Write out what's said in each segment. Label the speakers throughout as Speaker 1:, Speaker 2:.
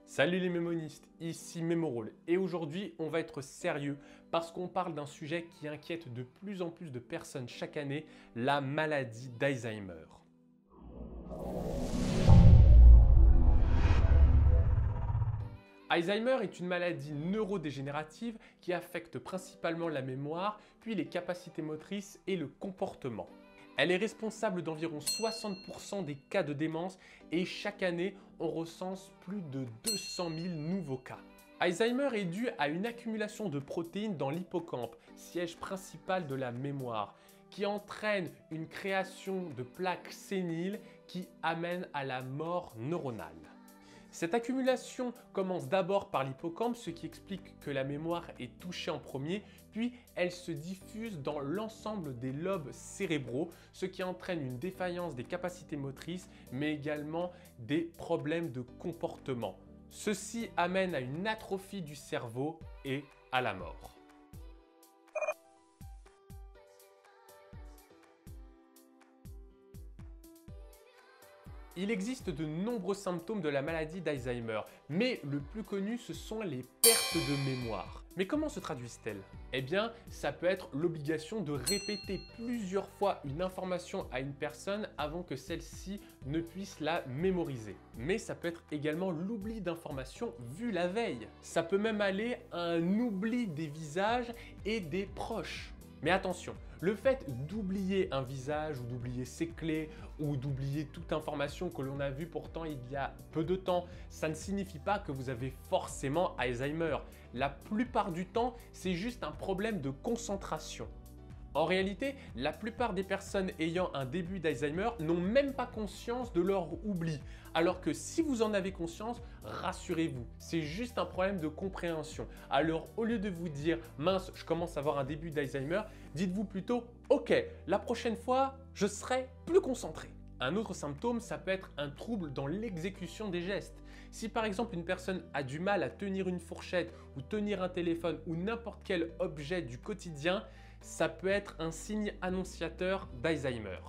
Speaker 1: Salut les mémonistes, ici Mémorole et aujourd'hui on va être sérieux parce qu'on parle d'un sujet qui inquiète de plus en plus de personnes chaque année, la maladie d'Alzheimer. Alzheimer est une maladie neurodégénérative qui affecte principalement la mémoire, puis les capacités motrices et le comportement. Elle est responsable d'environ 60% des cas de démence et chaque année, on recense plus de 200 000 nouveaux cas. Alzheimer est dû à une accumulation de protéines dans l'hippocampe, siège principal de la mémoire, qui entraîne une création de plaques séniles qui amène à la mort neuronale. Cette accumulation commence d'abord par l'hippocampe, ce qui explique que la mémoire est touchée en premier, puis elle se diffuse dans l'ensemble des lobes cérébraux, ce qui entraîne une défaillance des capacités motrices, mais également des problèmes de comportement. Ceci amène à une atrophie du cerveau et à la mort. Il existe de nombreux symptômes de la maladie d'Alzheimer, mais le plus connu, ce sont les pertes de mémoire. Mais comment se traduisent-elles? Eh bien, ça peut être l'obligation de répéter plusieurs fois une information à une personne avant que celle-ci ne puisse la mémoriser. Mais ça peut être également l'oubli d'informations vu la veille. Ça peut même aller à un oubli des visages et des proches. Mais attention, le fait d'oublier un visage ou d'oublier ses clés ou d'oublier toute information que l'on a vue pourtant il y a peu de temps, ça ne signifie pas que vous avez forcément Alzheimer. La plupart du temps, c'est juste un problème de concentration. En réalité, la plupart des personnes ayant un début d'Alzheimer n'ont même pas conscience de leur oubli. Alors que si vous en avez conscience, rassurez-vous, c'est juste un problème de compréhension. Alors au lieu de vous dire « mince, je commence à avoir un début d'Alzheimer », dites-vous plutôt « ok, la prochaine fois, je serai plus concentré ». Un autre symptôme, ça peut être un trouble dans l'exécution des gestes. Si par exemple une personne a du mal à tenir une fourchette ou tenir un téléphone ou n'importe quel objet du quotidien, ça peut être un signe annonciateur d'Alzheimer.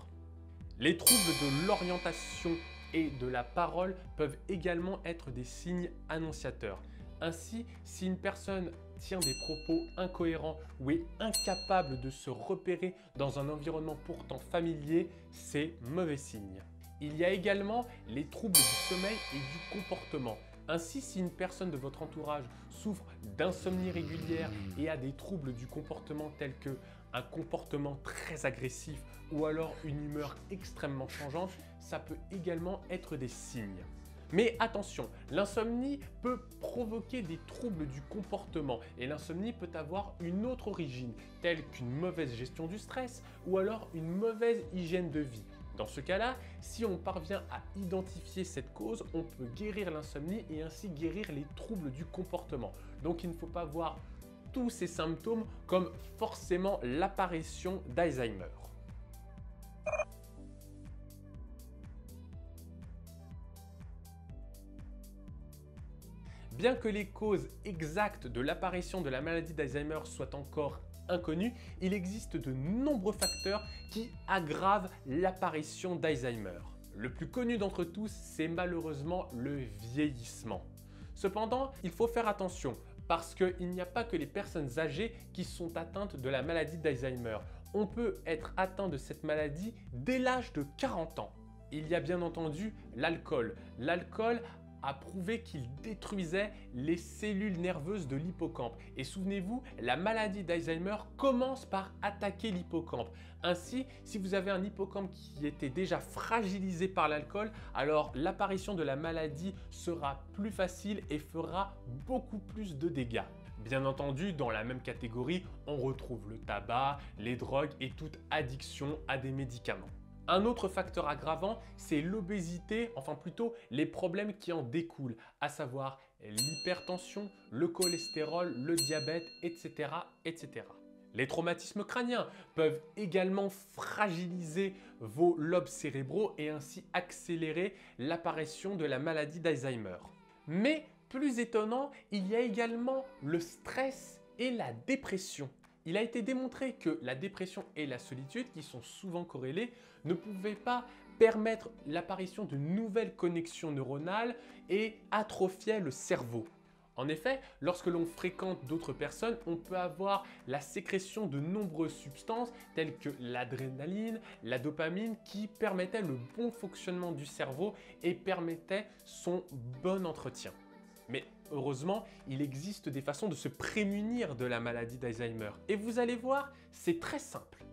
Speaker 1: Les troubles de l'orientation et de la parole peuvent également être des signes annonciateurs. Ainsi, si une personne tient des propos incohérents ou est incapable de se repérer dans un environnement pourtant familier, c'est mauvais signe. Il y a également les troubles du sommeil et du comportement. Ainsi, si une personne de votre entourage souffre d'insomnie régulière et a des troubles du comportement tels que un comportement très agressif ou alors une humeur extrêmement changeante, ça peut également être des signes. Mais attention, l'insomnie peut provoquer des troubles du comportement et l'insomnie peut avoir une autre origine, telle qu'une mauvaise gestion du stress ou alors une mauvaise hygiène de vie. Dans ce cas-là, si on parvient à identifier cette cause, on peut guérir l'insomnie et ainsi guérir les troubles du comportement. Donc il ne faut pas voir tous ces symptômes comme forcément l'apparition d'Alzheimer. Bien que les causes exactes de l'apparition de la maladie d'Alzheimer soient encore inconnues, il existe de nombreux facteurs qui aggravent l'apparition d'Alzheimer. Le plus connu d'entre tous, c'est malheureusement le vieillissement. Cependant, il faut faire attention parce qu'il n'y a pas que les personnes âgées qui sont atteintes de la maladie d'Alzheimer. On peut être atteint de cette maladie dès l'âge de 40 ans. Il y a bien entendu l'alcool. L'alcool a prouvé qu'il détruisait les cellules nerveuses de l'hippocampe. Et souvenez-vous, la maladie d'Alzheimer commence par attaquer l'hippocampe. Ainsi, si vous avez un hippocampe qui était déjà fragilisé par l'alcool, alors l'apparition de la maladie sera plus facile et fera beaucoup plus de dégâts. Bien entendu, dans la même catégorie, on retrouve le tabac, les drogues et toute addiction à des médicaments. Un autre facteur aggravant, c'est l'obésité, enfin plutôt les problèmes qui en découlent, à savoir l'hypertension, le cholestérol, le diabète, etc., etc. Les traumatismes crâniens peuvent également fragiliser vos lobes cérébraux et ainsi accélérer l'apparition de la maladie d'Alzheimer. Mais plus étonnant, il y a également le stress et la dépression. Il a été démontré que la dépression et la solitude, qui sont souvent corrélées, ne pouvaient pas permettre l'apparition de nouvelles connexions neuronales et atrophiait le cerveau. En effet, lorsque l'on fréquente d'autres personnes, on peut avoir la sécrétion de nombreuses substances telles que l'adrénaline, la dopamine qui permettaient le bon fonctionnement du cerveau et permettaient son bon entretien. Mais heureusement, il existe des façons de se prémunir de la maladie d'Alzheimer. Et vous allez voir, c'est très simple.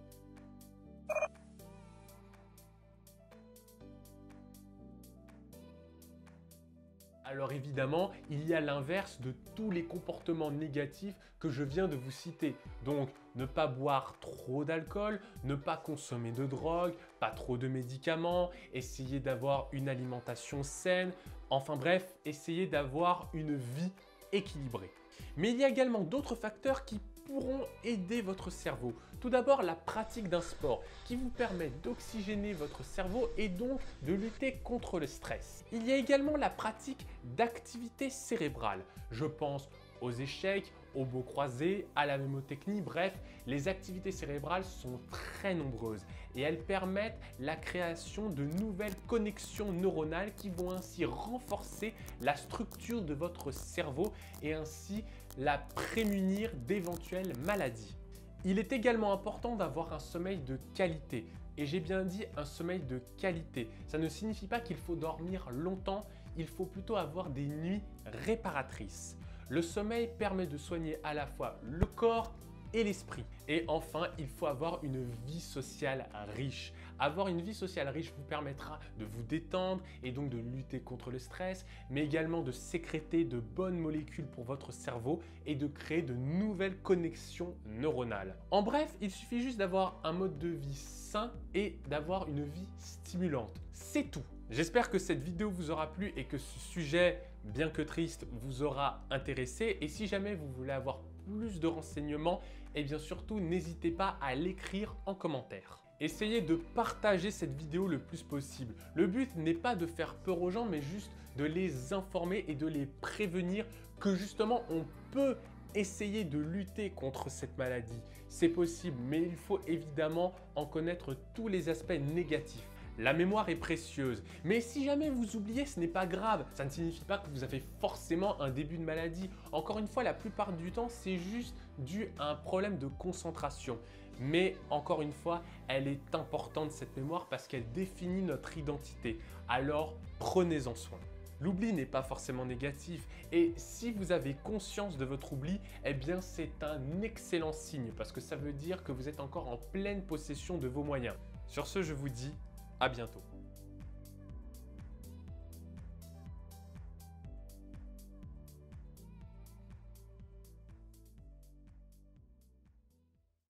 Speaker 1: Alors évidemment, il y a l'inverse de tous les comportements négatifs que je viens de vous citer. Donc, ne pas boire trop d'alcool, ne pas consommer de drogue, pas trop de médicaments, essayer d'avoir une alimentation saine, enfin bref, essayer d'avoir une vie équilibrée. Mais il y a également d'autres facteurs qui pourront aider votre cerveau. Tout d'abord, la pratique d'un sport qui vous permet d'oxygéner votre cerveau et donc de lutter contre le stress. Il y a également la pratique d'activités cérébrales. Je pense aux échecs, aux mots croisés, à la mémotechnie, bref, les activités cérébrales sont très nombreuses et elles permettent la création de nouvelles connexions neuronales qui vont ainsi renforcer la structure de votre cerveau et ainsi la prémunir d'éventuelles maladies. Il est également important d'avoir un sommeil de qualité. Et j'ai bien dit un sommeil de qualité. Ça ne signifie pas qu'il faut dormir longtemps, il faut plutôt avoir des nuits réparatrices. Le sommeil permet de soigner à la fois le corps et l'esprit. Et enfin, il faut avoir une vie sociale riche. Avoir une vie sociale riche vous permettra de vous détendre et donc de lutter contre le stress, mais également de sécréter de bonnes molécules pour votre cerveau et de créer de nouvelles connexions neuronales. En bref, il suffit juste d'avoir un mode de vie sain et d'avoir une vie stimulante. C'est tout. J'espère que cette vidéo vous aura plu et que ce sujet, bien que triste, vous aura intéressé. Et si jamais vous voulez avoir plus de renseignements, et bien surtout, n'hésitez pas à l'écrire en commentaire. Essayez de partager cette vidéo le plus possible. Le but n'est pas de faire peur aux gens, mais juste de les informer et de les prévenir que justement on peut essayer de lutter contre cette maladie. C'est possible, mais il faut évidemment en connaître tous les aspects négatifs. La mémoire est précieuse, mais si jamais vous oubliez, ce n'est pas grave. Ça ne signifie pas que vous avez forcément un début de maladie. Encore une fois, la plupart du temps, c'est juste dû à un problème de concentration. Mais encore une fois, elle est importante cette mémoire parce qu'elle définit notre identité. Alors, prenez-en soin. L'oubli n'est pas forcément négatif et si vous avez conscience de votre oubli, eh bien c'est un excellent signe parce que ça veut dire que vous êtes encore en pleine possession de vos moyens. Sur ce, je vous dis à bientôt.